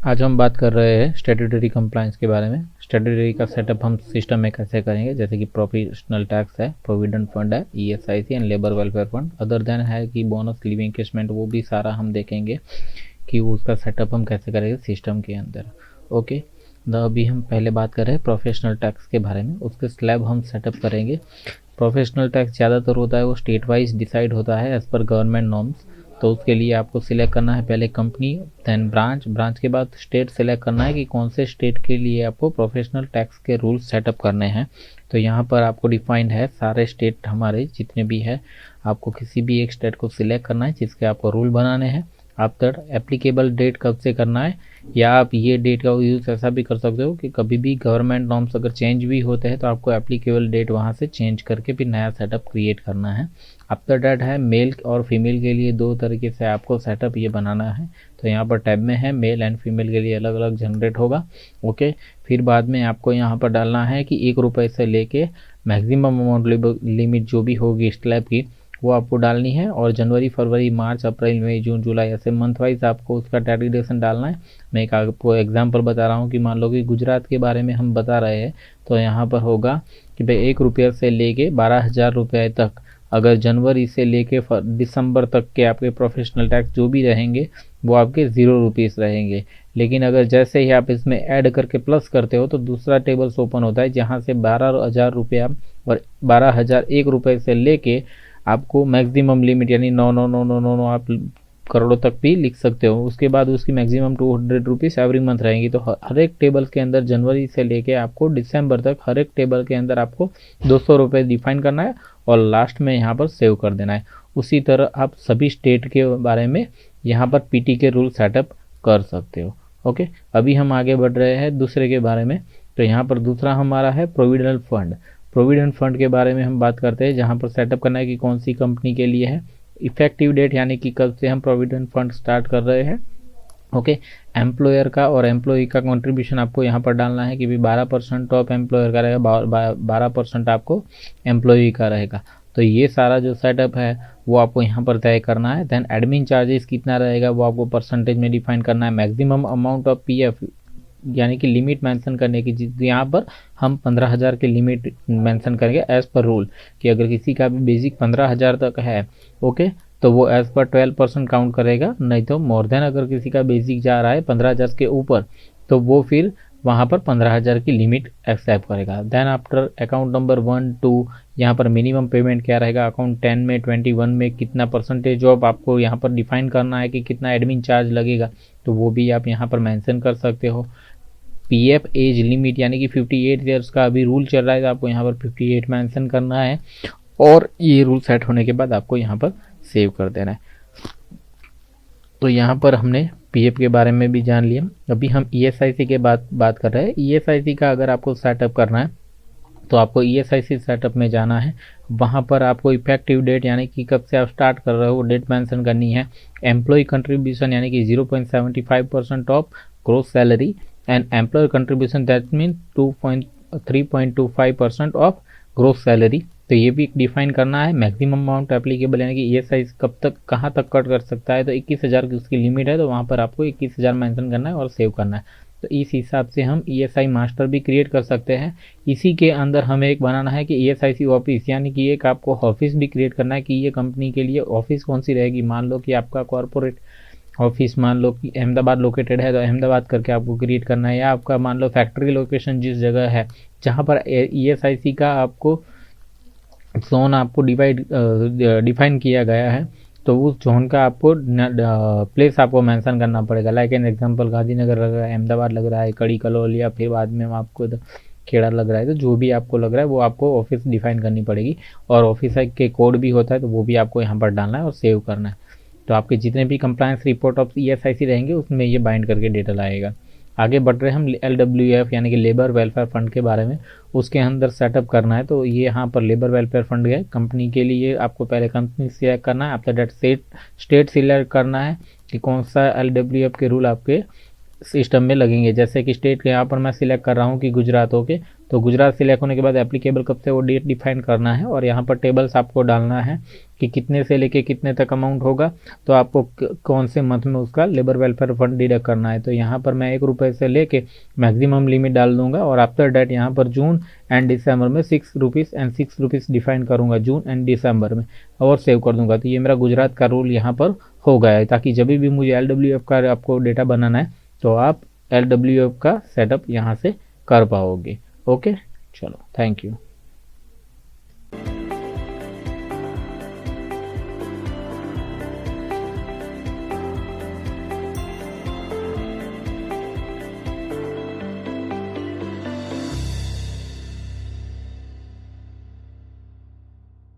आज हम बात कर रहे हैं स्टैट्यूटरी कंप्लायंस के बारे में। स्टैट्यूटरी का सेटअप हम सिस्टम में कैसे करेंगे, जैसे कि प्रोफेशनल टैक्स है, प्रोविडेंट फंड है, ESIC and labour welfare fund, other than है कि बोनस लिविंग इंकेशमेंट, वो भी सारा हम देखेंगे कि उसका सेटअप हम कैसे करेंगे सिस्टम के अंदर। ओके, अभी हम पहले बात कर रहे हैं प्रोफेशनल टैक्स के बारे में। उसके स्लैब हम सेटअप करेंगे। प्रोफेशनल टैक्स ज़्यादातर होता है वो स्टेट वाइज डिसाइड होता है एज़ पर गवर्नमेंट नॉर्म्स। तो उसके लिए आपको सिलेक्ट करना है पहले कंपनी, देन ब्रांच, ब्रांच के बाद स्टेट सिलेक्ट करना है कि कौन से स्टेट के लिए आपको प्रोफेशनल टैक्स के रूल सेटअप करने हैं। तो यहाँ पर आपको डिफाइंड है सारे स्टेट हमारे जितने भी है, आपको किसी भी एक स्टेट को सिलेक्ट करना है जिसके आपको रूल बनाने हैं। आफ्टर एप्लीकेबल डेट कब से करना है, या आप ये डेट का यूज़ ऐसा भी कर सकते हो कि कभी भी गवर्नमेंट नॉर्म्स अगर चेंज भी होते हैं तो आपको एप्लीकेबल डेट वहाँ से चेंज करके फिर नया सेटअप क्रिएट करना है। आफ्टर डैट है मेल और फीमेल के लिए दो तरीके से आपको सेटअप ये बनाना है। तो यहाँ पर टैब में है मेल एंड फीमेल के लिए अलग अलग जनरेट होगा। ओके, फिर बाद में आपको यहाँ पर डालना है कि ₹1 से लेके मैक्सिमम अमाउंट लिमिट जो भी होगी स्लैब की वो आपको डालनी है। और जनवरी, फरवरी, मार्च, अप्रैल, मई, जून, जुलाई ऐसे मंथ वाइज आपको उसका टैक्सेशन डालना है। मैं एक आपको एग्जांपल बता रहा हूँ कि मान लो कि गुजरात के बारे में हम बता रहे हैं, तो यहाँ पर होगा कि भाई ₹1 से लेके 12,000 रुपये तक, अगर जनवरी से लेके दिसंबर तक के आपके प्रोफेशनल टैक्स जो भी रहेंगे वो आपके ₹0 रहेंगे। लेकिन अगर जैसे ही आप इसमें ऐड करके प्लस करते हो तो दूसरा टेबल्स ओपन होता है जहाँ से 12,000 रुपया और 12,001 से लेके आपको मैक्सिमम लिमिट यानी 9,9,9,9,9 आप करोड़ों तक भी लिख सकते हो। उसके बाद उसकी मैक्सिमम ₹200 एवरी मंथ रहेंगी। तो हर एक टेबल के अंदर जनवरी से लेके आपको दिसंबर तक हर एक टेबल के अंदर आपको ₹200 डिफाइन करना है और लास्ट में यहाँ पर सेव कर देना है। उसी तरह आप सभी स्टेट के बारे में यहाँ पर पीटी के रूल सेटअप कर सकते हो। ओके, अभी हम आगे बढ़ रहे हैं दूसरे के बारे में। तो यहाँ पर दूसरा हमारा है प्रोविडेंट फंड। प्रोविडेंट फंड के बारे में हम बात करते हैं, जहाँ पर सेटअप करना है कि कौन सी कंपनी के लिए है, इफेक्टिव डेट यानी कि कब से हम प्रोविडेंट फंड स्टार्ट कर रहे हैं। ओके, एम्प्लॉयर का और एम्प्लॉय का कंट्रीब्यूशन आपको यहाँ पर डालना है कि भी 12% टॉप एम्प्लॉयर का रहेगा, 12% आपको एम्प्लॉय का रहेगा। तो ये सारा जो सेटअप है वो आपको यहाँ पर तय करना है। देन एडमिन चार्जेस कितना रहेगा वो आपको परसेंटेज में डिफाइन करना है। मैक्सिमम अमाउंट ऑफ पीएफ यानी कि लिमिट मेंशन करने की, यहाँ पर हम 15,000 की लिमिट मेंशन करेंगे एज पर रूल, कि अगर किसी का भी बेसिक 15,000 तक है ओके तो वो एज पर 12% काउंट करेगा, नहीं तो मोर देन अगर किसी का बेसिक जा रहा है 15,000 के ऊपर तो वो फिर वहाँ पर 15,000 की लिमिट एक्सेप्ट करेगा। देन आफ्टर अकाउंट नंबर 1, 2 यहाँ पर मिनिमम पेमेंट क्या रहेगा, अकाउंट 10 में, 21 में कितना परसेंटेज ऑफ आपको यहाँ पर डिफाइन करना है कि कितना एडमिन चार्ज लगेगा, तो वो भी आप यहाँ पर मेंशन कर सकते हो। पीएफ एज लिमिट यानी कि 58 ईयर्स का अभी रूल चल रहा है तो आपको यहाँ पर 58 मेंशन करना है और ये रूल सेट होने के बाद आपको यहाँ पर सेव कर देना है। तो यहाँ पर हमने पीएफ के बारे में भी जान लिया। अभी हम ईएसआईसी के बात कर रहे हैं। ईएसआईसी का अगर आपको सेटअप करना है तो आपको ईएसआईसी सेटअप में जाना है। वहाँ पर आपको इफेक्टिव डेट यानी कि कब से आप स्टार्ट कर रहे हो वो डेट मेंशन करनी है। एम्प्लॉय कंट्रीब्यूशन यानी कि 0.75% of gross salary and employ contribution that mean 3.25% of gross salary. तो ये भी डिफाइन करना है। मैक्सिमम अमाउंट एप्लीकेबल यानी कि ईएसआई कब तक कहाँ तक कट कर सकता है, तो 21,000 की उसकी लिमिट है तो वहाँ पर आपको 21,000 मेंशन करना है और सेव करना है। तो इस हिसाब से हम ईएसआई मास्टर भी क्रिएट कर सकते हैं। इसी के अंदर हमें एक बनाना है कि ईएसआईसी ऑफिस यानी कि एक आपको ऑफिस भी क्रिएट करना है कि ये कंपनी के लिए ऑफिस कौन सी रहेगी। मान लो कि आपका कॉर्पोरेट ऑफिस मान लो कि अहमदाबाद लोकेटेड है तो अहमदाबाद करके आपको क्रिएट करना है, या आपका मान लो फैक्ट्री लोकेशन जिस जगह है जहाँ पर ईएसआईसी का आपको जोन आपको डिफाइन किया गया है तो उस जोन का आपको प्लेस आपको मेंशन करना पड़ेगा। लाइक एन एग्जांपल गांधीनगर लग रहा है, अहमदाबाद लग रहा है, कड़ी कलोल, या फिर बाद में आपको खेड़ा लग रहा है, तो जो भी आपको लग रहा है वो आपको ऑफिस डिफाइन करनी पड़ेगी। और ऑफिस के कोड भी होता है तो वो भी आपको यहाँ पर डालना है और सेव करना है। तो आपके जितने भी कंप्लायंस रिपोर्ट ऑफ ईएसआईसी रहेंगे उसमें ये बाइंड करके डेटा आएगा। आगे बढ़ रहे हैं हम LWF यानी कि लेबर वेलफेयर फंड के बारे में। उसके अंदर सेटअप करना है तो ये यहाँ पर लेबर वेलफेयर फंड है कंपनी के लिए। आपको पहले कंपनी सिलेक्ट करना है, आफ्टर दैट स्टेट सिलेक्ट करना है कि कौन सा LWF के रूल आपके सिस्टम में लगेंगे। जैसे कि स्टेट के यहाँ पर मैं सिलेक्ट कर रहा हूँ कि गुजरात, ओके, तो गुजरात सिलेक्ट होने के बाद एप्लीकेबल कब से वो डेट डिफाइन करना है और यहाँ पर टेबल्स आपको डालना है कि कितने से लेके कितने तक अमाउंट होगा, तो आपको कौन से मंथ में उसका लेबर वेलफेयर फंड डिडक्ट करना है। तो यहाँ पर मैं 1 रुपये से लेके मैक्सिमम लिमिट डाल दूंगा और आफ्टर डेट यहाँ पर जून एंड दिसंबर में 6 रुपीज़ एंड 6 रुपीज़ डिफाइन करूँगा जून एंड दिसंबर में और सेव कर दूंगा। तो ये मेरा गुजरात का रूल यहाँ पर हो गया है, ताकि जब भी मुझे LWF का आपको डेटा बनाना है तो आप LWF का सेटअप यहाँ से कर पाओगे। ओके, चलो, थैंक यू।